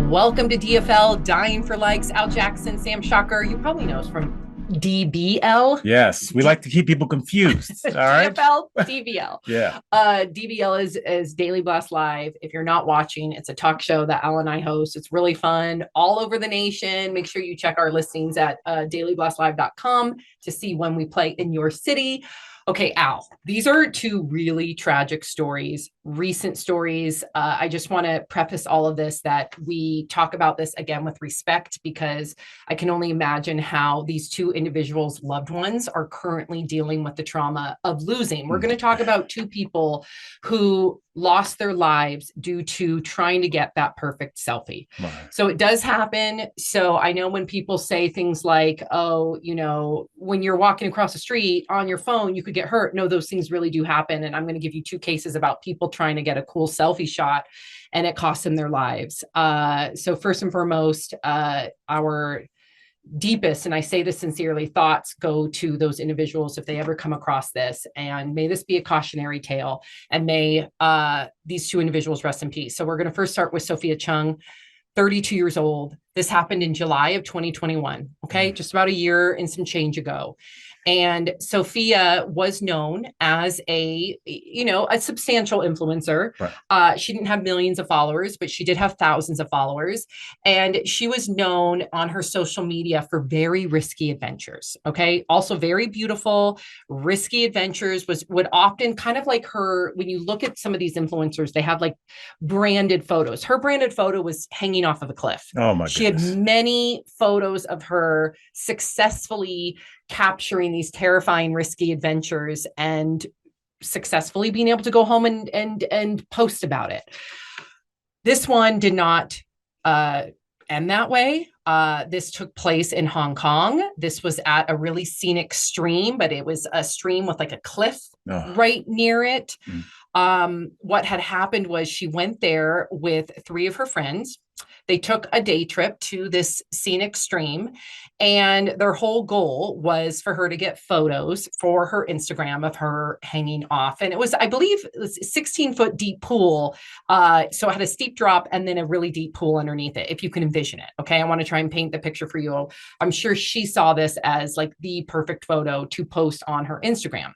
Welcome to DFL, Dying for Likes. Al Jackson, Sam Shocker. You probably know us from DBL. Yes, we like to keep people confused. All right. DFL, DBL. Yeah. DBL is Daily Blast Live. If you're not watching, it's a talk show that Al and I host. It's really fun all over the nation. Make sure you check our listings at dailyblastlive.com to see when we play in your city. Okay, Al, these are two really tragic stories, recent stories. I just want to preface all of this that we talk about this again with respect, because I can only imagine how these two individuals' loved ones are currently dealing with the trauma of losing. We're going to talk about two people who lost their lives due to trying to get that perfect selfie. Right. So it does happen. So I know when people say things like, oh, you know, when you're walking across the street on your phone, you could get hurt. No, those things really do happen. And I'm going to give you two cases about people trying to get a cool selfie shot and it costs them their lives. So first and foremost, our deepest, and I say this sincerely, thoughts go to those individuals if they ever come across this, and may this be a cautionary tale, and may these two individuals rest in peace. So we're going to first start with Sophia Chung, 32 years old. This happened in July of 2021. Okay. Just about a year and some change ago. And Sophia was known as a substantial influencer. Right. She didn't have millions of followers, but she did have thousands of followers. And she was known on her social media for very risky adventures. Okay. Also very beautiful, risky adventures would often kind of like her, when you look at some of these influencers, they have like branded photos. Her branded photo was hanging off of a cliff. Oh my goodness. She had many photos of her successfully capturing these terrifying, risky adventures and successfully being able to go home and post about it. This one did not end that way. This took place in Hong Kong. This was at a really scenic stream, but it was a stream with like a cliff right near it. What had happened was she went there with three of her friends. They took a day trip to this scenic stream, and their whole goal was for her to get photos for her Instagram of her hanging off. And it was, I believe, it was a 16-foot deep pool. So it had a steep drop and then a really deep pool underneath it, if you can envision it. Okay. I want to try and paint the picture for you. I'm sure she saw this as like the perfect photo to post on her Instagram.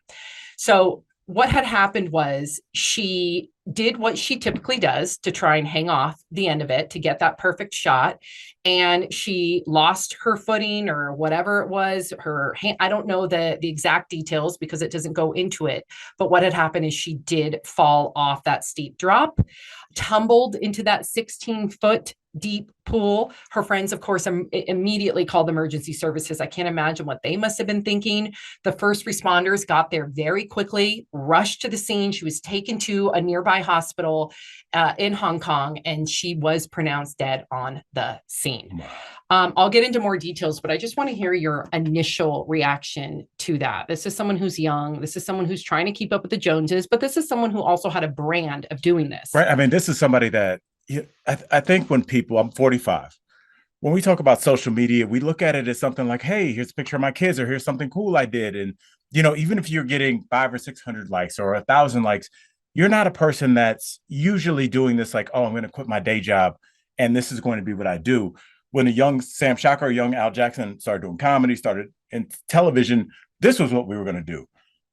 So what had happened was she did what she typically does to try and hang off the end of it to get that perfect shot. And she lost her footing or whatever it was, her hand. I don't know the exact details because it doesn't go into it. But what had happened is she did fall off that steep drop, tumbled into that 16-foot deep pool. Her friends, of course, immediately called emergency services. I can't imagine what they must have been thinking. The first responders got there very quickly, rushed to the scene. She was taken to a nearby hospital in Hong Kong, and she was pronounced dead on the scene. I'll get into more details, but I just want to hear your initial reaction to that. This is someone who's young. This is someone who's trying to keep up with the Joneses, but this is someone who also had a brand of doing this. Right. I mean, this is somebody that I think when people, I'm 45, when we talk about social media, we look at it as something like, hey, here's a picture of my kids, or here's something cool I did. And, you know, even if you're getting 500 or 600 likes or 1,000 likes, you're not a person that's usually doing this like, oh, I'm going to quit my day job and this is going to be what I do. When a young Sam Shocker or young Al Jackson started doing comedy, started in television, this was what we were going to do.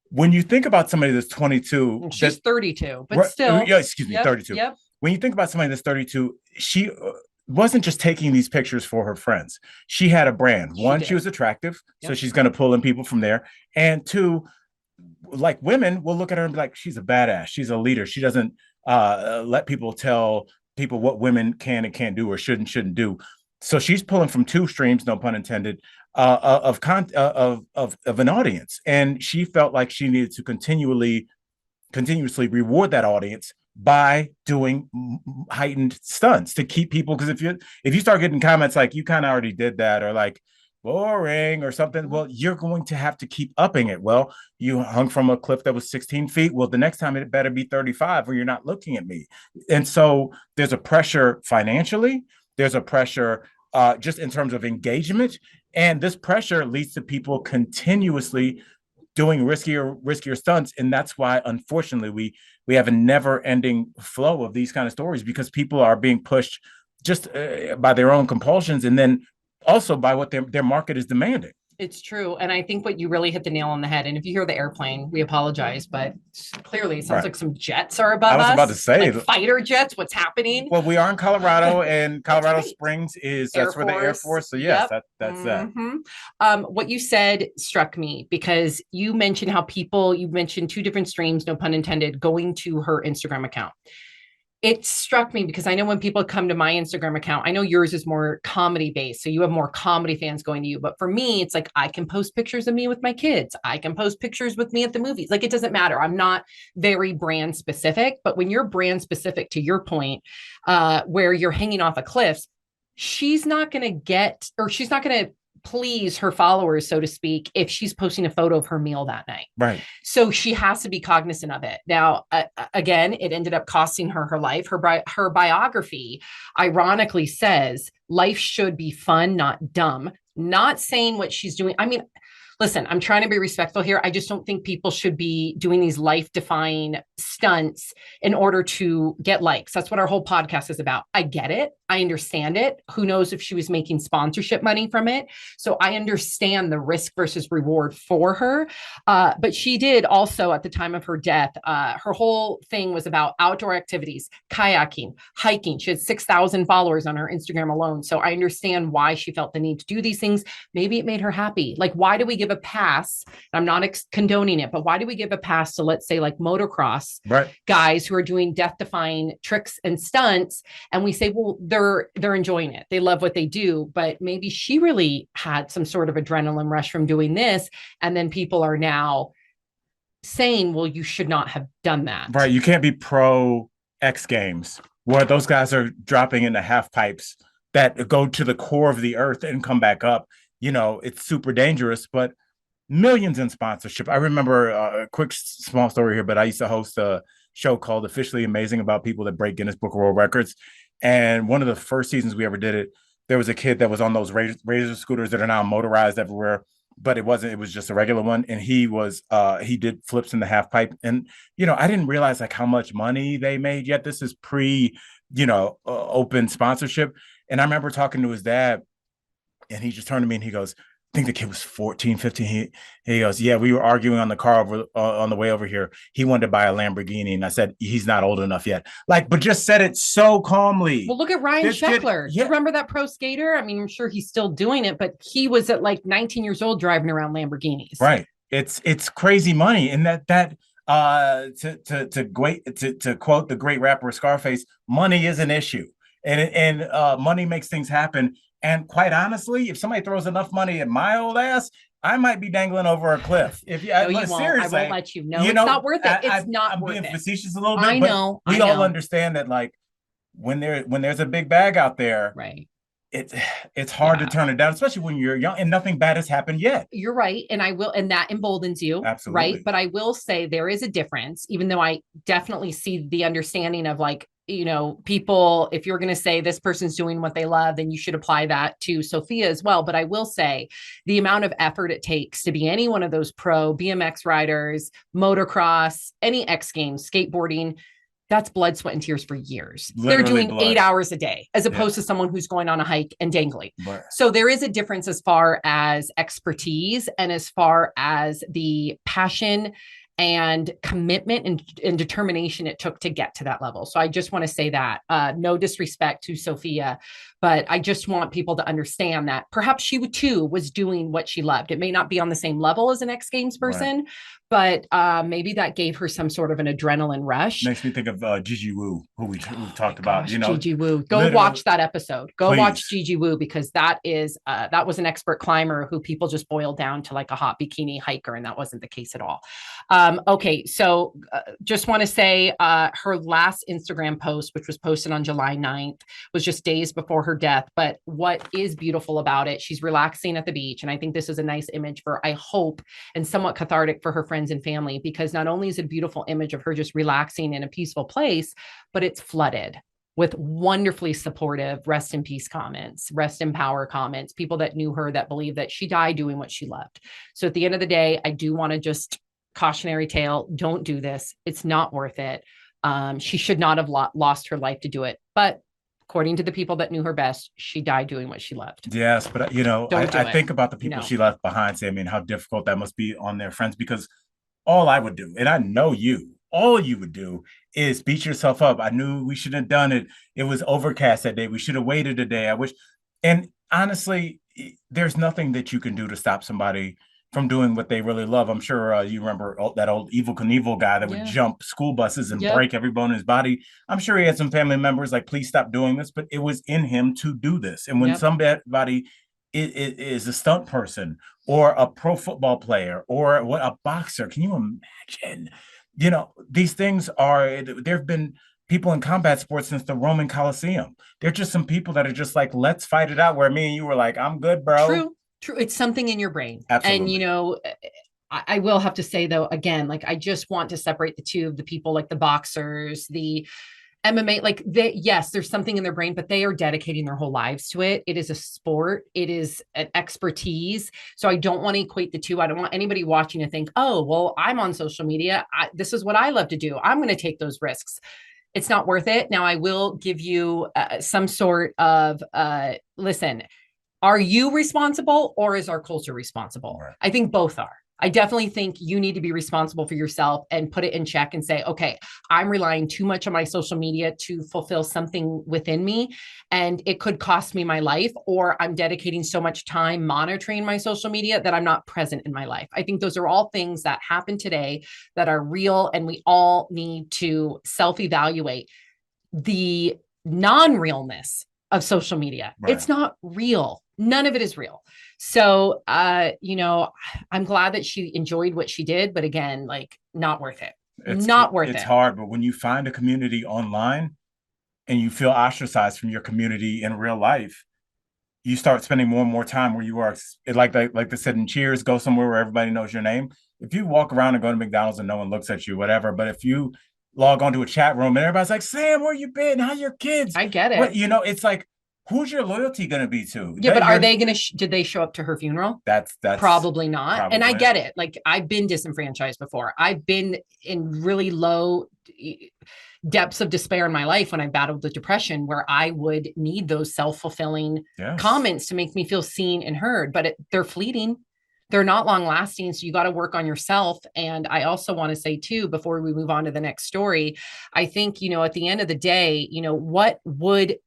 When you think about somebody that's 22, she's 32, but still, yeah, excuse me, 32. Yep. When you think about somebody that's 32, she wasn't just taking these pictures for her friends. She had a brand. One, she was attractive, so she's going to pull in people from there. And two, like women will look at her and be like, she's a badass. She's a leader. She doesn't let people tell people what women can and can't do or shouldn't do. So she's pulling from two streams, no pun intended, of an audience. And she felt like she needed to continuously reward that audience by doing heightened stunts to keep people. Because if you start getting comments like, you kind of already did that, or like boring or something, well, you're going to have to keep upping it. Well, you hung from a cliff that was 16 feet. Well, the next time it better be 35 or you're not looking at me. And so there's a pressure financially, there's a pressure just in terms of engagement. And this pressure leads to people continuously doing riskier stunts. And that's why, unfortunately, we have a never ending flow of these kind of stories, because people are being pushed just by their own compulsions, and then also by what their market is demanding. It's true. And I think what you really hit the nail on the head. And if you hear the airplane, we apologize, but clearly it sounds like some jets are above us. I was about to say, like fighter jets. What's happening? Well, we are in Colorado, and Colorado Springs that's where the Air Force. So yes, that's that. What you said struck me, because you mentioned how you mentioned two different streams, no pun intended, going to her Instagram account. It struck me because I know when people come to my Instagram account, I know yours is more comedy based. So you have more comedy fans going to you. But for me, it's like, I can post pictures of me with my kids. I can post pictures with me at the movies. Like, it doesn't matter. I'm not very brand specific, but when you're brand specific, to your point, where you're hanging off of cliffs, she's not going to please her followers, so to speak, if she's posting a photo of her meal that night. Right. So she has to be cognizant of it. Now, again, it ended up costing her her life. Her biography ironically says life should be fun, not dumb. Not saying what she's doing. I mean, listen, I'm trying to be respectful here. I just don't think people should be doing these life-defying stunts in order to get likes. That's what our whole podcast is about. I get it. I understand it. Who knows if she was making sponsorship money from it? So I understand the risk versus reward for her. But she did also, at the time of her death, her whole thing was about outdoor activities, kayaking, hiking. She had 6,000 followers on her Instagram alone. So I understand why she felt the need to do these things. Maybe it made her happy. Like, why do we give a pass? I'm not condoning it, but why do we give a pass to, let's say, like motocross guys who are doing death-defying tricks and stunts? And we say, well, they're enjoying it. They love what they do, but maybe she really had some sort of adrenaline rush from doing this. And then people are now saying, well, you should not have done that. Right. You can't be pro X Games where those guys are dropping into half pipes that go to the core of the earth and come back up. You know, it's super dangerous, but millions in sponsorship. I remember a quick small story here, but I used to host a show called Officially Amazing about people that break Guinness Book of World Records. And one of the first seasons we ever did it, there was a kid that was on those razor scooters that are now motorized everywhere, but it was just a regular one. And he did flips in the half pipe. And, you know, I didn't realize like how much money they made yet. This is pre, open sponsorship. And I remember talking to his dad, and he just turned to me and he goes, I think the kid was 14, 15. He goes, yeah, we were arguing on the car on the way over here. He wanted to buy a Lamborghini. And I said, he's not old enough yet. Like, but just said it so calmly. Well, look at Ryan Sheckler. Do you remember that pro skater? I mean, I'm sure he's still doing it, but he was at like 19 years old driving around Lamborghinis. Right. It's crazy money. And to quote the great rapper Scarface, money is an issue. And money makes things happen. And quite honestly, if somebody throws enough money at my old ass, I might be dangling over a cliff. Seriously, I won't let you know. It's not worth it. It's not worth it. I'm being facetious a little bit. I know. We all understand that, like, when there's a big bag out there, right? It's hard to turn it down, especially when you're young and nothing bad has happened yet. You're right. And that emboldens you. Absolutely. Right. But I will say there is a difference, even though I definitely see the understanding of, like, people, if you're going to say this person's doing what they love, then you should apply that to Sophia as well. But I will say the amount of effort it takes to be any one of those pro BMX riders, motocross, any X Games, skateboarding, that's blood, sweat, and tears for years. Literally they're doing 8 hours a day, as opposed to someone who's going on a hike and dangling. Right. So there is a difference as far as expertise and as far as the passion and commitment and determination it took to get to that level. So I just want to say that, no disrespect to Sophia, but I just want people to understand that perhaps she too was doing what she loved. It may not be on the same level as an X Games person, but maybe that gave her some sort of an adrenaline rush. Makes me think of Gigi Wu, who we've talked about. Gigi Wu. Go watch that episode. Go watch Gigi Wu, because that was an expert climber who people just boiled down to like a hot bikini hiker, and that wasn't the case at all. Okay, so just want to say her last Instagram post, which was posted on July 9th, was just days before her death. But what is beautiful about it, she's relaxing at the beach. And I think this is a nice image for, I hope, and somewhat cathartic for her friends and family, because not only is it a beautiful image of her just relaxing in a peaceful place, but it's flooded. with wonderfully supportive rest in peace comments, rest in power comments, people that knew her that believe that she died doing what she loved. So at the end of the day, I do want to just cautionary tale, don't do this. It's not worth it. She should not have lost her life to do it. But according to the people that knew her best, she died doing what she loved. Yes, but I think about the people No. she left behind, Sammy, and how difficult that must be on their friends, because all I would do, and I know all you would do is beat yourself up. I knew we shouldn't have done it. It was overcast that day. We should have waited a day. I wish. And honestly, there's nothing that you can do to stop somebody from doing what they really love. I'm sure you remember that old Evil Knievel guy that would jump school buses and break every bone in his body. I'm sure he had some family members like, please stop doing this, but it was in him to do this. And when somebody is a stunt person or a pro football player or a boxer, can you imagine? These things there have been people in combat sports since the Roman Coliseum. They're just some people that are just like, let's fight it out, where me and you were like, I'm good, bro. True. It's something in your brain. Absolutely. And, I will have to say, though, again, like, I just want to separate the two of the people, like the boxers, the MMA, like yes, there's something in their brain, but they are dedicating their whole lives to it. It is a sport. It is an expertise. So I don't want to equate the two. I don't want anybody watching to think, oh, well, I'm on social media. This is what I love to do. I'm going to take those risks. It's not worth it. Now, I will give you some sort of, listen, are you responsible or is our culture responsible? Right. I think both are. I definitely think you need to be responsible for yourself and put it in check and say, okay, I'm relying too much on my social media to fulfill something within me, and it could cost me my life, or I'm dedicating so much time monitoring my social media that I'm not present in my life. I think those are all things that happen today that are real, and we all need to self-evaluate the non-realness of social media. Right. It's not real. None of it is real. So, I'm glad that she enjoyed what she did, but again, like, not worth it. It's hard, but when you find a community online and you feel ostracized from your community in real life, you start spending more and more time where you are. Like they said in Cheers, go somewhere where everybody knows your name. If you walk around and go to McDonald's and no one looks at you, whatever, but if you log onto a chat room and everybody's like, Sam, where you been? How your kids? I get it. It's like, who's your loyalty going to be to? Yeah, but are they going to, did they show up to her funeral? That's probably not. Probably. And I get it. Like, I've been disenfranchised before. I've been in really low depths of despair in my life when I battled with depression, where I would need those self-fulfilling comments to make me feel seen and heard, but they're fleeting. They're not long lasting. So you got to work on yourself. And I also want to say too, before we move on to the next story, I think, at the end of the day, what would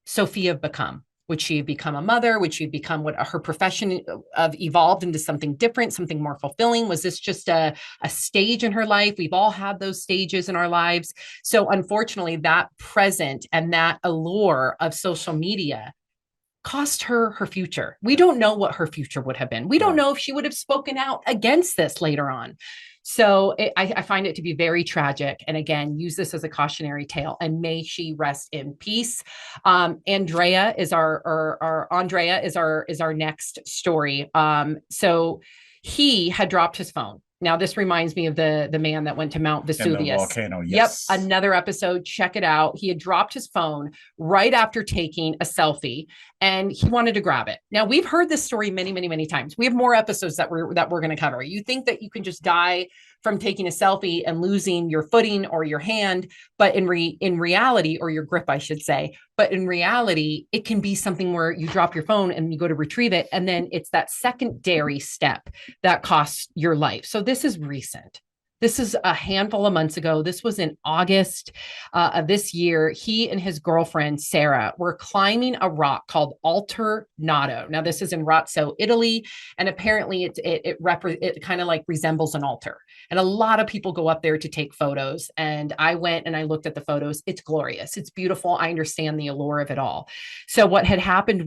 Sophia have become? Would she have become a mother? Would she have become what her profession of evolved into something different, something more fulfilling? Was this just a stage in her life? We've all had those stages in our lives. So unfortunately, that present and that allure of social media cost her her future. We don't know what her future would have been. We don't know if she would have spoken out against this later on. So I find it to be very tragic. And again, use this as a cautionary tale, and may she rest in peace. Andrea is our next story. So he had dropped his phone. Now, this reminds me of the man that went to Mount Vesuvius. And the volcano, yes. Yep, another episode. Check it out. He had dropped his phone right after taking a selfie, and he wanted to grab it. Now, we've heard this story many, many, many times. We have more episodes that we're going to cover. You think that you can just die from taking a selfie and losing your footing or your hand, but in reality, or your grip, I should say, but in reality, it can be something where you drop your phone and you go to retrieve it, and then it's that secondary step that costs your life. So this is recent. This is a handful of months ago. This was in August of this year. He and his girlfriend, Sarah, were climbing a rock called Alter Nato. Now, this is in Razzo, Italy, and apparently it kind of like resembles an altar. And a lot of people go up there to take photos. And I went and I looked at the photos. It's glorious. It's beautiful. I understand the allure of it all. So what had happened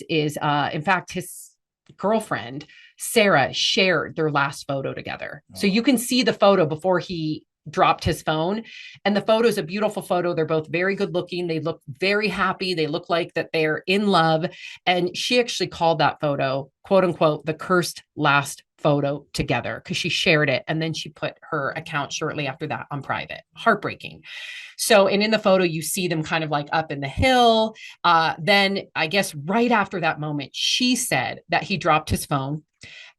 is in fact, his girlfriend, Sarah, shared their last photo together. So you can see the photo before he dropped his phone. And the photo is a beautiful photo. They're both very good looking. They look very happy. They look like that they're in love. And she actually called that photo, quote unquote, the cursed last photo together because she shared it. And then she put her account shortly after that on private. Heartbreaking. So, and in the photo, you see them kind of like up in the hill. Then I guess right after that moment, she said that he dropped his phone.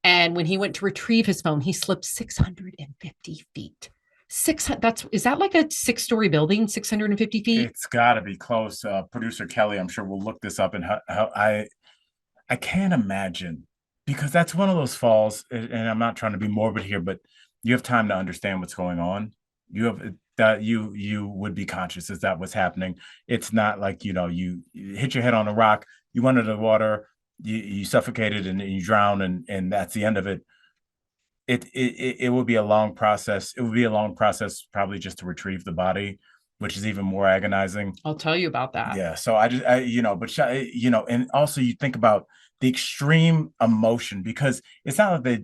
And when he went to retrieve his phone, he slipped 650 feet. Is that like a 6-story building, 650 feet? It's got to be close. Producer Kelly, I'm sure will look this up. And I can't imagine, because that's one of those falls. And I'm not trying to be morbid here, but you have time to understand what's going on. You have that you would be conscious. Is that what's happening? It's not like, you hit your head on a rock, you went into the water, you suffocated and you drown, and that's the end of it. It would be a long process. It would be a long process probably just to retrieve the body, which is even more agonizing. I'll tell you about that. Yeah. So and also you think about the extreme emotion, because it's not like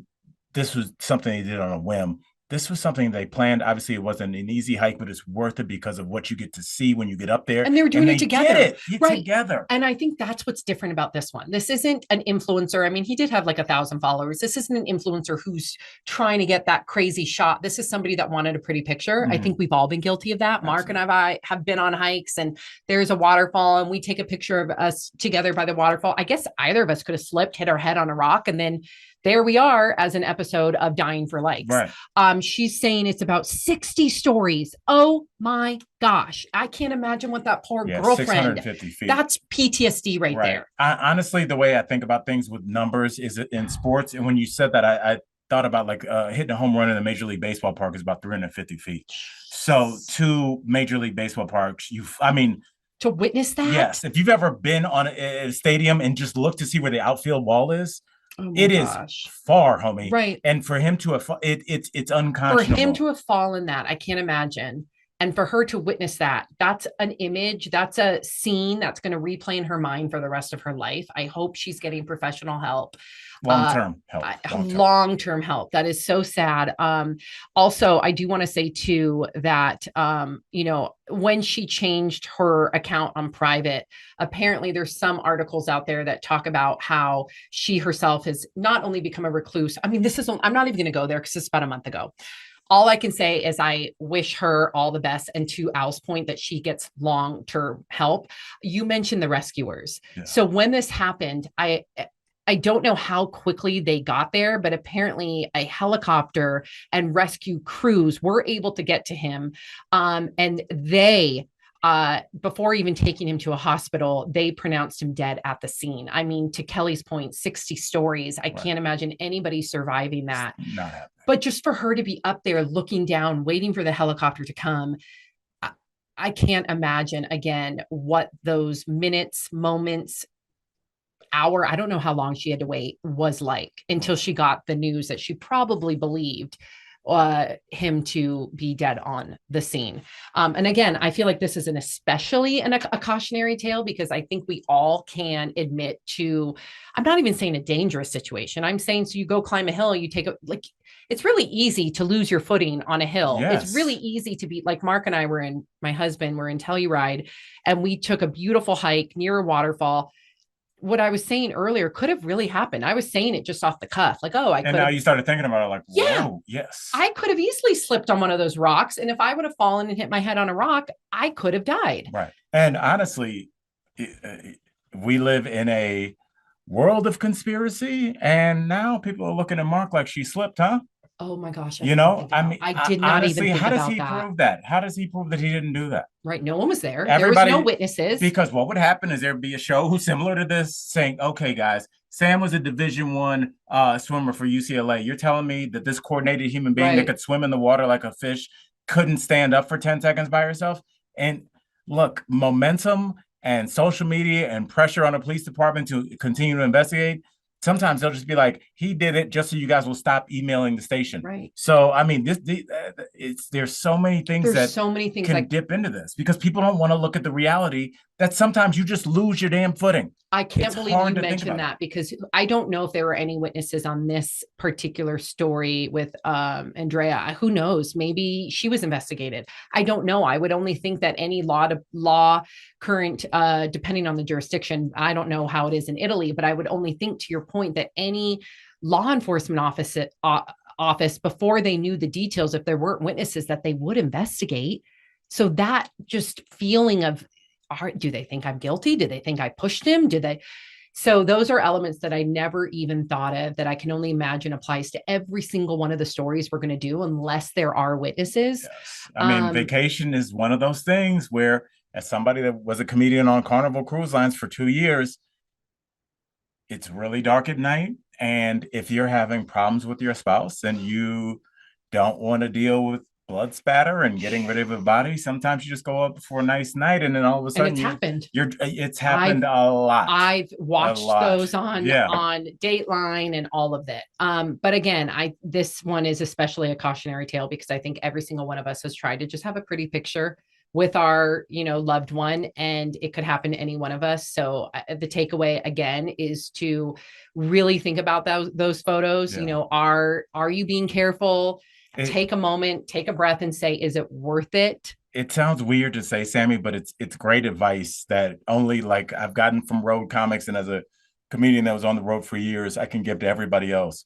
this was something they did on a whim. This was something they planned. Obviously, it wasn't an easy hike, but it's worth it because of what you get to see when you get up there. And they were doing it together. Right. Together. And I think that's what's different about this one. This isn't an influencer. I mean, he did have like 1,000 followers. This isn't an influencer who's trying to get that crazy shot. This is somebody that wanted a pretty picture. Mm-hmm. I think we've all been guilty of that. Absolutely. Mark and I have been on hikes and there's a waterfall and we take a picture of us together by the waterfall. I guess either of us could have slipped, hit our head on a rock, and then there we are as an episode of Dying for Likes. Right. She's saying it's about 60 stories. Oh my gosh. I can't imagine what that poor girlfriend, 650 feet. That's PTSD right there. Honestly, the way I think about things with numbers is in sports. And when you said that, I thought about like hitting a home run in a Major League Baseball park is about 350 feet. So 2 Major League Baseball parks, to witness that? Yes. If you've ever been on a stadium and just look to see where the outfield wall is, it is far, homie. Right. And for him to have, it's unconscionable. For him to have fallen that, I can't imagine. And for her to witness that, that's an image, that's a scene that's going to replay in her mind for the rest of her life. I hope she's getting professional help. Long-term help. That is so sad. Also, I do want to say too that, when she changed her account on private, apparently there's some articles out there that talk about how she herself has not only become a recluse. I mean, I'm not even going to go there because it's about a month ago. All I can say is I wish her all the best. And to Al's point, that she gets long-term help. You mentioned the rescuers. Yeah. So when this happened, I don't know how quickly they got there, but apparently a helicopter and rescue crews were able to get to him. And they, before even taking him to a hospital, they pronounced him dead at the scene. I mean, to Kelly's point, 60 stories. I can't imagine anybody surviving that. But just for her to be up there looking down, waiting for the helicopter to come, I can't imagine again what those minutes, moments, hour, I don't know how long she had to wait, was like until she got the news that she probably believed him to be dead on the scene. And again, I feel like this is especially a cautionary tale, because I think we all can admit to, I'm not even saying a dangerous situation. I'm saying, so you go climb a hill, you take it's really easy to lose your footing on a hill. Yes. It's really easy to be like Mark and I my husband were in Telluride, and we took a beautiful hike near a waterfall. What I was saying earlier could have really happened. I was saying it just off the cuff, like, I could. And now you started thinking about it, like, yeah, whoa, yes, I could have easily slipped on one of those rocks, and if I would have fallen and hit my head on a rock, I could have died. Right. And honestly, we live in a world of conspiracy, and now people are looking at Mark like she slipped, huh? Oh my gosh. I did not honestly, even think how does he prove that? How does he prove that he didn't do that? Right. No one was there. There was no witnesses. Because what would happen is there'd be a show similar to this saying, okay, guys, Sam was a Division I swimmer for UCLA. You're telling me that this coordinated human being that could swim in the water like a fish couldn't stand up for 10 seconds by herself? And look, momentum and social media and pressure on a police department to continue to investigate. Sometimes they'll just be like, he did it just so you guys will stop emailing the station. Right. So, I mean, there's so many things can dip into this, because people don't want to look at the reality that sometimes you just lose your damn footing. I can't believe you mentioned that, because I don't know if there were any witnesses on this particular story with Andrea. Who knows? Maybe she was investigated. I don't know. I would only think that any law current, depending on the jurisdiction, I don't know how it is in Italy, but I would only think, to your point, that any law enforcement office before they knew the details, if there weren't witnesses, that they would investigate. So that just feeling of, do they think I'm guilty? Do they think I pushed him? So those are elements that I never even thought of, that I can only imagine applies to every single one of the stories we're going to do, unless there are witnesses. Yes. I mean, vacation is one of those things where, as somebody that was a comedian on Carnival Cruise Lines for 2 years, it's really dark at night. And if you're having problems with your spouse and you don't want to deal with blood spatter and getting rid of a body, sometimes you just go up for a nice night, and then all of a sudden it's happened a lot. I've watched those on Dateline and all of it. But again, this one is especially a cautionary tale, because I think every single one of us has tried to just have a pretty picture with our, loved one, and it could happen to any one of us. So the takeaway again is to really think about those photos. Yeah. Are you being careful? Take a moment, take a breath, and say, is it worth it? It sounds weird to say, Sammy, but it's great advice that only like I've gotten from road comics, and as a comedian that was on the road for years, I can give to everybody else.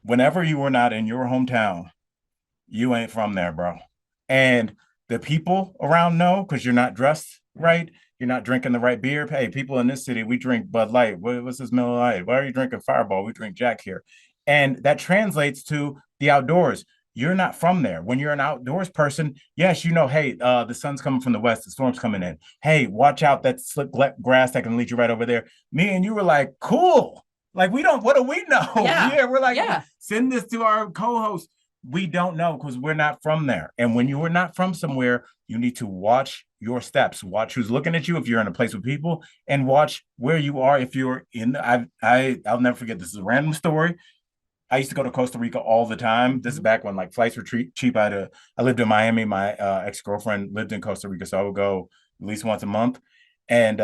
Whenever you are not in your hometown, you ain't from there, bro. And the people around know, because you're not dressed right. You're not drinking the right beer. Hey, people in this city, we drink Bud Light. What's this Miller Lite? Why are you drinking Fireball? We drink Jack here. And that translates to the outdoors. You're not from there. When you're an outdoors person, yes, hey, the sun's coming from the west, the storm's coming in. Hey, watch out, that slick grass that can lead you right over there. Me and you were like, cool. Like, what do we know? Yeah. We're like, send this to our co-host. We don't know, because we're not from there. And when you are not from somewhere, you need to watch your steps, watch who's looking at you if you're in a place with people, and watch where you are if you're in. I'll never forget. This is a random story. I used to go to Costa Rica all the time. This is back when like flights were cheap. I lived in Miami. My ex-girlfriend lived in Costa Rica, so I would go at least once a month. And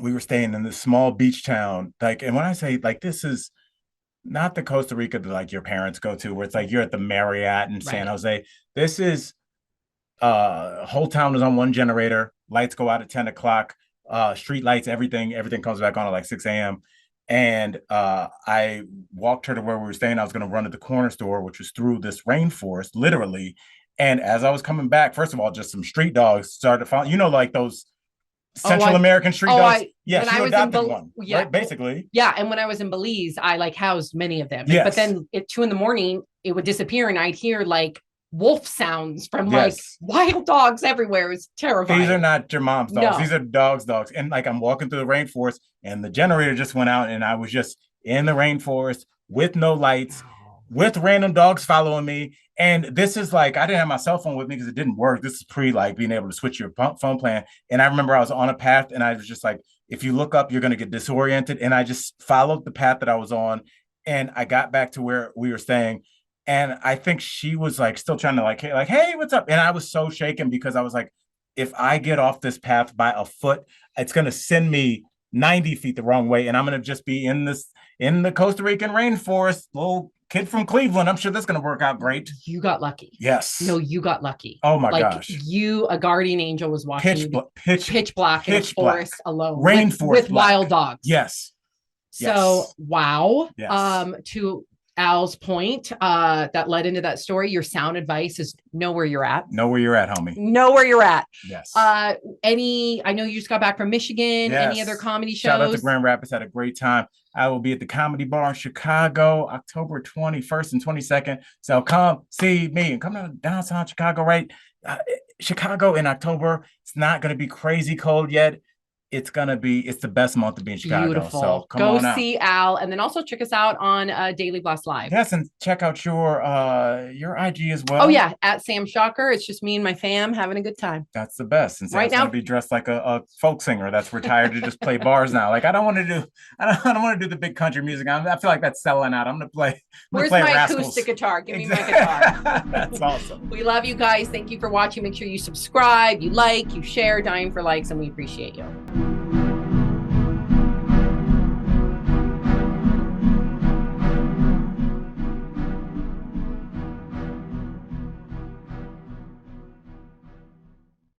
we were staying in this small beach town. Like, and when I say like, this is not the Costa Rica that like your parents go to, where it's like you're at the Marriott in San Jose. This is whole town is on one generator. Lights go out at 10 o'clock. Street lights, everything comes back on at like 6 a.m. And I walked her to where we were staying. I was going to run to the corner store, which was through this rainforest, literally. And as I was coming back, first of all, just some street dogs started following, like those Central American street dogs. Yes, you adopted one, right? Basically. Yeah, and when I was in Belize, I like housed many of them. Yes. But then at 2 a.m, it would disappear, and I'd hear like wolf sounds from like wild dogs everywhere. It was terrifying. These are not your mom's dogs. No. These are dogs. And like I'm walking through the rainforest, and the generator just went out, and I was just in the rainforest with no lights, with random dogs following me. And this is like, I didn't have my cell phone with me because it didn't work. This is pre like being able to switch your phone plan. And I remember I was on a path, and I was just like, if you look up, you're going to get disoriented. And I just followed the path that I was on, and I got back to where we were staying. And I think she was like still trying to like, hey, what's up? And I was so shaken, because I was like, if I get off this path by a foot, it's going to send me 90 feet the wrong way. And I'm going to just be in the Costa Rican rainforest, little kid from Cleveland. I'm sure that's going to work out great. You got lucky. Yes. No, you got lucky. Oh my gosh. A guardian angel was watching pitch black in a forest alone. Rainforest with wild dogs. Yes. So, wow. Yes. To Al's point, that led into that story, your sound advice is know where you're at. Know where you're at, homie. Know where you're at. Yes. I know you just got back from Michigan. Yes. Any other comedy shows? Shout out to Grand Rapids. Had a great time. I will be at the Comedy Bar in Chicago, October 21st and 22nd. So come see me, and come to downtown Chicago, right? Chicago in October. It's not going to be crazy cold yet. It's the best month to be in Chicago. Beautiful. So go see Al, and then also check us out on Daily Blast Live. Yes, and check out your IG as well. Oh yeah, at Sam Shocker. It's just me and my fam having a good time. That's the best. And Sam's gonna be dressed like a folk singer that's retired to just play bars now. Like I don't want to do the big country music. I feel like that's selling out. I'm gonna play. Where's my Rascals. Acoustic guitar? Give me my guitar. That's awesome. We love you guys. Thank you for watching. Make sure you subscribe, you like, you share. Dying for likes, and we appreciate you.